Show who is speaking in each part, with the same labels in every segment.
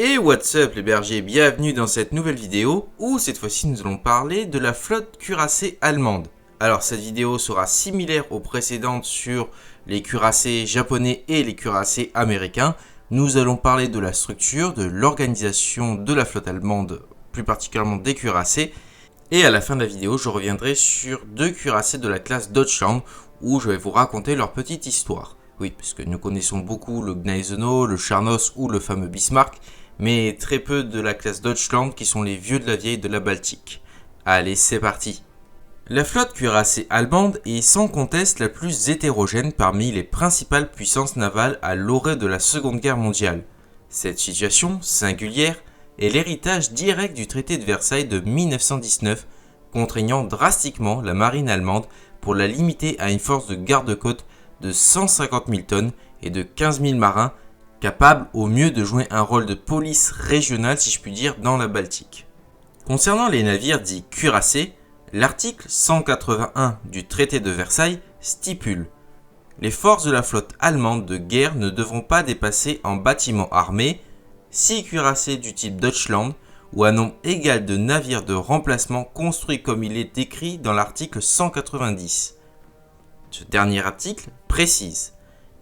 Speaker 1: Et what's up les bergers, bienvenue dans cette nouvelle vidéo où cette fois-ci nous allons parler de la flotte cuirassée allemande. Alors cette vidéo sera similaire aux précédentes sur les cuirassés japonais et les cuirassés américains. Nous allons parler de la structure, de l'organisation de la flotte allemande, plus particulièrement des cuirassés. Et à la fin de la vidéo, je reviendrai sur deux cuirassés de la classe Deutschland où je vais vous raconter leur petite histoire. Oui, parce que nous connaissons beaucoup le Gneisenau, le Scharnhorst ou le fameux Bismarck, mais très peu de la classe Deutschland qui sont les vieux de la vieille de la Baltique. Allez, c'est parti. La flotte cuirassée allemande est sans conteste la plus hétérogène parmi les principales puissances navales à l'orée de la Seconde Guerre mondiale. Cette situation, singulière, est l'héritage direct du traité de Versailles de 1919, contraignant drastiquement la marine allemande pour la limiter à une force de garde-côte de 150 000 tonnes et de 15 000 marins, capable au mieux de jouer un rôle de police régionale si je puis dire dans la Baltique. Concernant les navires dits cuirassés, l'article 181 du traité de Versailles stipule « Les forces de la flotte allemande de guerre ne devront pas dépasser en bâtiments armés 6 cuirassés du type Deutschland ou un nombre égal de navires de remplacement construits comme il est décrit dans l'article 190. » Ce dernier article précise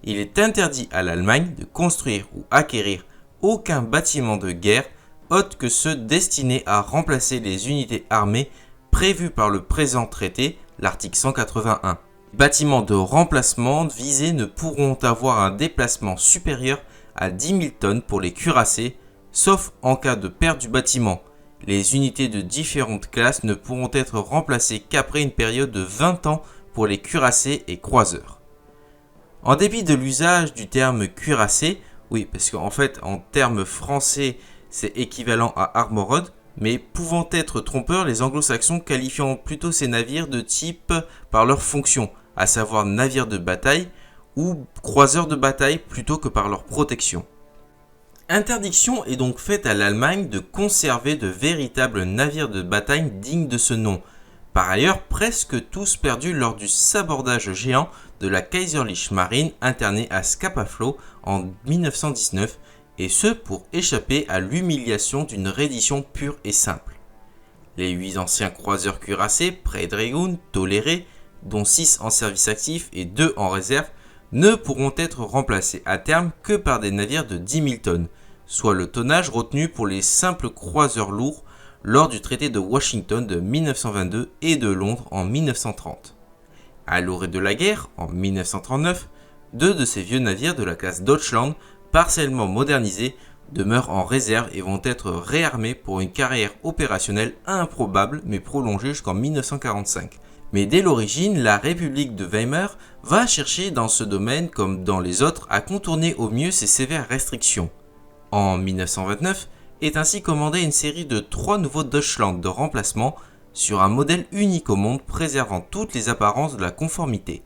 Speaker 1: il est interdit à l'Allemagne de construire ou acquérir aucun bâtiment de guerre autre que ceux destinés à remplacer les unités armées prévues par le présent traité, l'article 181. Les bâtiments de remplacement visés ne pourront avoir un déplacement supérieur à 10 000 tonnes pour les cuirassés, sauf en cas de perte du bâtiment. Les unités de différentes classes ne pourront être remplacées qu'après une période de 20 ans pour les cuirassés et croiseurs. En dépit de l'usage du terme cuirassé, oui, parce qu'en fait, en termes français, c'est équivalent à armorod, mais pouvant être trompeurs, les anglo-saxons qualifiant plutôt ces navires de type par leur fonction, à savoir navires de bataille ou croiseurs de bataille plutôt que par leur protection. Interdiction est donc faite à l'Allemagne de conserver de véritables navires de bataille dignes de ce nom. Par ailleurs, presque tous perdus lors du sabordage géant de la Kaiserliche Marine internée à Scapa Flow en 1919, et ce pour échapper à l'humiliation d'une reddition pure et simple. Les 8 anciens croiseurs cuirassés, Predragon, tolérés, dont 6 en service actif et 2 en réserve, ne pourront être remplacés à terme que par des navires de 10 000 tonnes, soit le tonnage retenu pour les simples croiseurs lourds lors du traité de Washington de 1922 et de Londres en 1930. À l'orée de la guerre, en 1939, 2 de ces vieux navires de la classe Deutschland, partiellement modernisés, demeurent en réserve et vont être réarmés pour une carrière opérationnelle improbable mais prolongée jusqu'en 1945. Mais dès l'origine, la République de Weimar va chercher dans ce domaine, comme dans les autres, à contourner au mieux ces sévères restrictions. En 1929, est ainsi commandée une série de 3 nouveaux Deutschland de remplacement sur un modèle unique au monde préservant toutes les apparences de la conformité.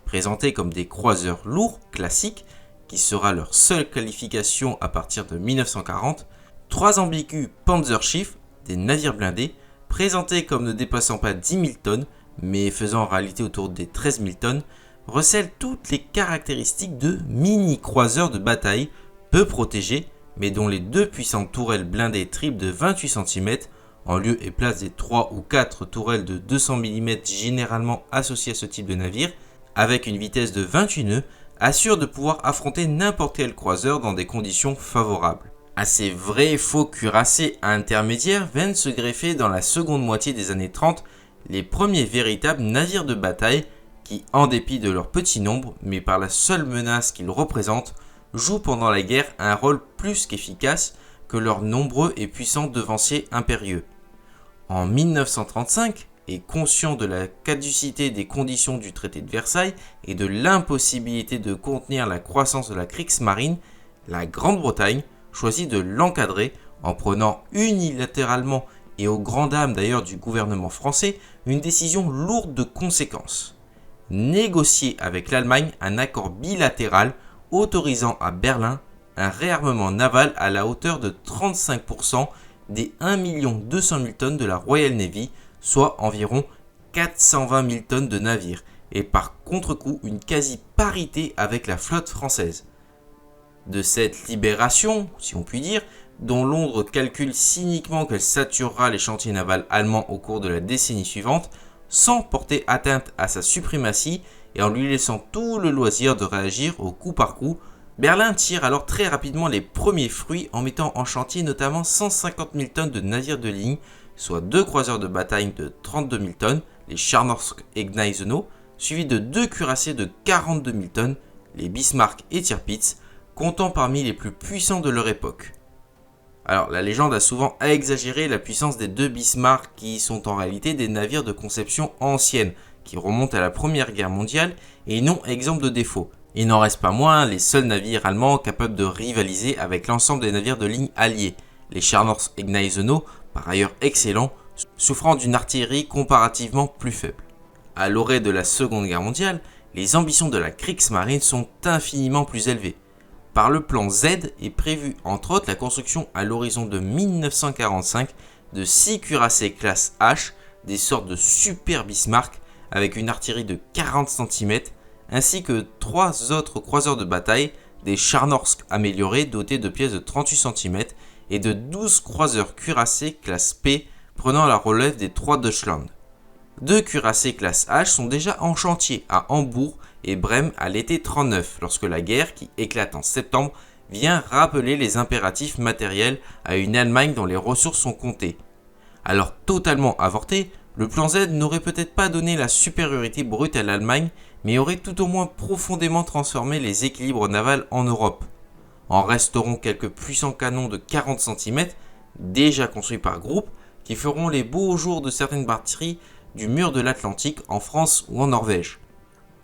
Speaker 1: Présentés comme des croiseurs lourds classiques, qui sera leur seule qualification à partir de 1940, 3 ambigus Panzerschiff, des navires blindés, présentés comme ne dépassant pas 10 000 tonnes, mais faisant en réalité autour des 13 000 tonnes, recèlent toutes les caractéristiques de mini-croiseurs de bataille, peu protégés, mais dont les 2 puissantes tourelles blindées triples de 28 cm, en lieu et place des 3 ou 4 tourelles de 200 mm généralement associées à ce type de navire, avec une vitesse de 28 nœuds, assurent de pouvoir affronter n'importe quel croiseur dans des conditions favorables. À ces vrais faux cuirassés intermédiaires viennent se greffer dans la seconde moitié des années 30 les premiers véritables navires de bataille qui, en dépit de leur petit nombre, mais par la seule menace qu'ils représentent, jouent pendant la guerre un rôle plus qu'efficace que leurs nombreux et puissants devanciers impérieux. En 1935, et conscient de la caducité des conditions du traité de Versailles et de l'impossibilité de contenir la croissance de la Kriegsmarine, la Grande-Bretagne choisit de l'encadrer en prenant unilatéralement et aux grandes dames d'ailleurs du gouvernement français une décision lourde de conséquences. Négocier avec l'Allemagne un accord bilatéral autorisant à Berlin un réarmement naval à la hauteur de 35% des 1 200 000 tonnes de la Royal Navy, soit environ 420 000 tonnes de navires, et par contre-coup une quasi-parité avec la flotte française. De cette libération, si on peut dire, dont Londres calcule cyniquement qu'elle saturera les chantiers navals allemands au cours de la décennie suivante, sans porter atteinte à sa suprématie et en lui laissant tout le loisir de réagir au coup par coup, Berlin tire alors très rapidement les premiers fruits en mettant en chantier notamment 150 000 tonnes de navires de ligne, soit 2 croiseurs de bataille de 32 000 tonnes, les Scharnhorst et Gneisenau, suivis de 2 cuirassés de 42 000 tonnes, les Bismarck et Tirpitz, comptant parmi les plus puissants de leur époque. Alors, la légende a souvent exagéré la puissance des 2 Bismarck qui sont en réalité des navires de conception ancienne, qui remontent à la Première Guerre mondiale et non exemples de défauts. Il n'en reste pas moins les seuls navires allemands capables de rivaliser avec l'ensemble des navires de ligne alliés, les Scharnhorst et Gneisenau, par ailleurs excellents, souffrant d'une artillerie comparativement plus faible. À l'orée de la Seconde Guerre mondiale, les ambitions de la Kriegsmarine sont infiniment plus élevées. Par le plan Z est prévu entre autres la construction à l'horizon de 1945 de 6 cuirassés classe H, des sortes de super Bismarck avec une artillerie de 40 cm, ainsi que 3 autres croiseurs de bataille, des Scharnhorst améliorés dotés de pièces de 38 cm et de 12 croiseurs cuirassés classe P prenant la relève des 3 Deutschland. 2 cuirassés classe H sont déjà en chantier à Hambourg et Brême à l'été 39, lorsque la guerre, qui éclate en septembre, vient rappeler les impératifs matériels à une Allemagne dont les ressources sont comptées. Alors totalement avorté, le plan Z n'aurait peut-être pas donné la supériorité brute à l'Allemagne, mais aurait tout au moins profondément transformé les équilibres navals en Europe. En resteront quelques puissants canons de 40 cm, déjà construits par groupe, qui feront les beaux jours de certaines batteries du mur de l'Atlantique en France ou en Norvège.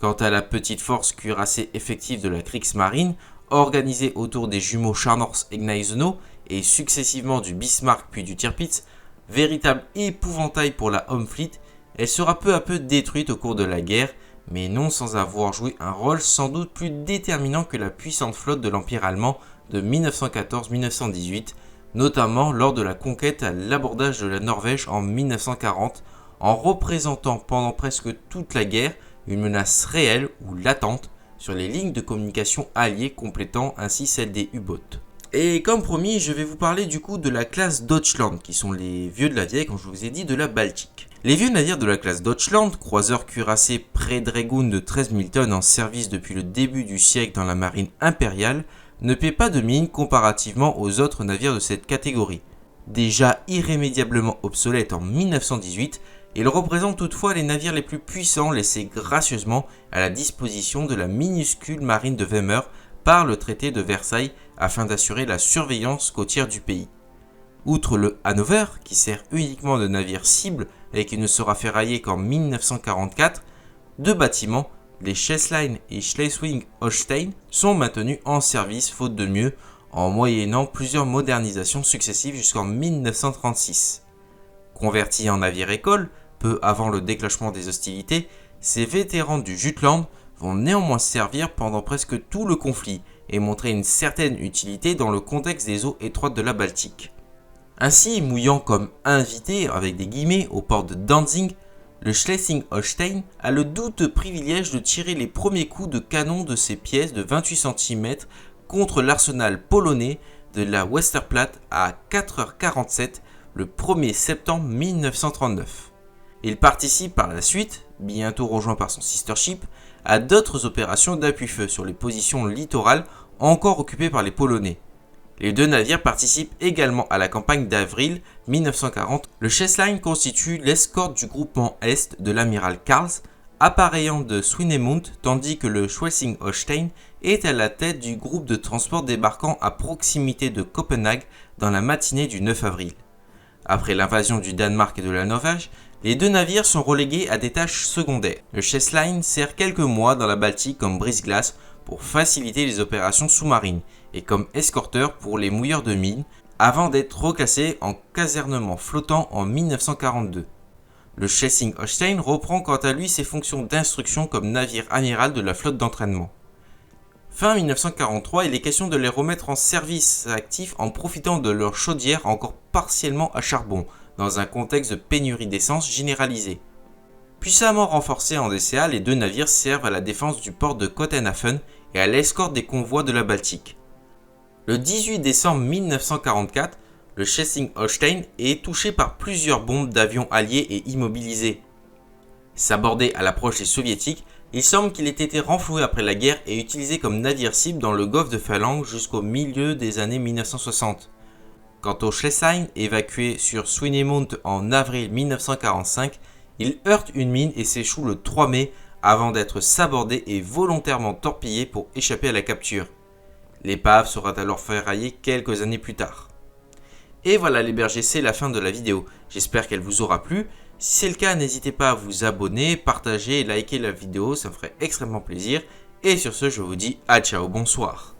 Speaker 1: Quant à la petite force cuirassée effective de la Kriegsmarine, organisée autour des jumeaux Scharnhorst et Gneisenau et successivement du Bismarck puis du Tirpitz, véritable épouvantail pour la Home Fleet, elle sera peu à peu détruite au cours de la guerre, mais non sans avoir joué un rôle sans doute plus déterminant que la puissante flotte de l'Empire allemand de 1914-1918, notamment lors de la conquête à l'abordage de la Norvège en 1940, en représentant pendant presque toute la guerre une menace réelle ou latente sur les lignes de communication alliées, complétant ainsi celle des U-boats. Et comme promis, je vais vous parler du coup de la classe Deutschland, qui sont les vieux de la vieille, comme je vous ai dit, de la Baltique. Les vieux navires de la classe Deutschland, croiseurs cuirassés pré-Dragoon de 13 000 tonnes en service depuis le début du siècle dans la marine impériale, ne paient pas de mine comparativement aux autres navires de cette catégorie. Déjà irrémédiablement obsolètes en 1918, ils représentent toutefois les navires les plus puissants laissés gracieusement à la disposition de la minuscule marine de Weimar par le traité de Versailles afin d'assurer la surveillance côtière du pays. Outre le Hanover, qui sert uniquement de navire cible et qui ne sera ferraillé qu'en 1944, 2 bâtiments, les Schleswig et Schleswig-Holstein, sont maintenus en service faute de mieux, en moyennant plusieurs modernisations successives jusqu'en 1936. Convertis en navire-école, peu avant le déclenchement des hostilités, ces vétérans du Jutland vont néanmoins servir pendant presque tout le conflit et montrer une certaine utilité dans le contexte des eaux étroites de la Baltique. Ainsi, mouillant comme invité avec des guillemets au port de Danzig, le Schleswig-Holstein a le douteux privilège de tirer les premiers coups de canon de ses pièces de 28 cm contre l'arsenal polonais de la Westerplatte à 4h47 le 1er septembre 1939. Il participe par la suite, bientôt rejoint par son sister ship, à d'autres opérations d'appui-feu sur les positions littorales encore occupées par les Polonais. Les 2 navires participent également à la campagne d'avril 1940. Le Schleswig constitue l'escorte du groupement Est de l'amiral Karls, appareillant de Swinemund, tandis que le Schleswig-Holstein est à la tête du groupe de transport débarquant à proximité de Copenhague dans la matinée du 9 avril. Après l'invasion du Danemark et de la Norvège, les 2 navires sont relégués à des tâches secondaires. Le Schleswig sert quelques mois dans la Baltique comme brise-glace pour faciliter les opérations sous-marines et comme escorteur pour les mouilleurs de mines avant d'être reclassé en casernement flottant en 1942. Le Schleswig-Holstein reprend quant à lui ses fonctions d'instruction comme navire amiral de la flotte d'entraînement. Fin 1943, il est question de les remettre en service actif en profitant de leur chaudière encore partiellement à charbon, dans un contexte de pénurie d'essence généralisée. Puissamment renforcés en DCA, les 2 navires servent à la défense du port de Copenhagen et à l'escorte des convois de la Baltique. Le 18 décembre 1944, le Schleswig-Holstein est touché par plusieurs bombes d'avions alliés et immobilisé. Sabordé à l'approche des soviétiques, il semble qu'il ait été renfloué après la guerre et utilisé comme navire cible dans le golfe de Finlande jusqu'au milieu des années 1960. Quant au Schleswig, évacué sur Swinemund en avril 1945, il heurte une mine et s'échoue le 3 mai avant d'être sabordé et volontairement torpillé pour échapper à la capture. L'épave sera alors ferraillée quelques années plus tard. Et voilà les bergers, c'est la fin de la vidéo. J'espère qu'elle vous aura plu. Si c'est le cas, n'hésitez pas à vous abonner, partager et liker la vidéo, ça me ferait extrêmement plaisir. Et sur ce, je vous dis à ciao, bonsoir.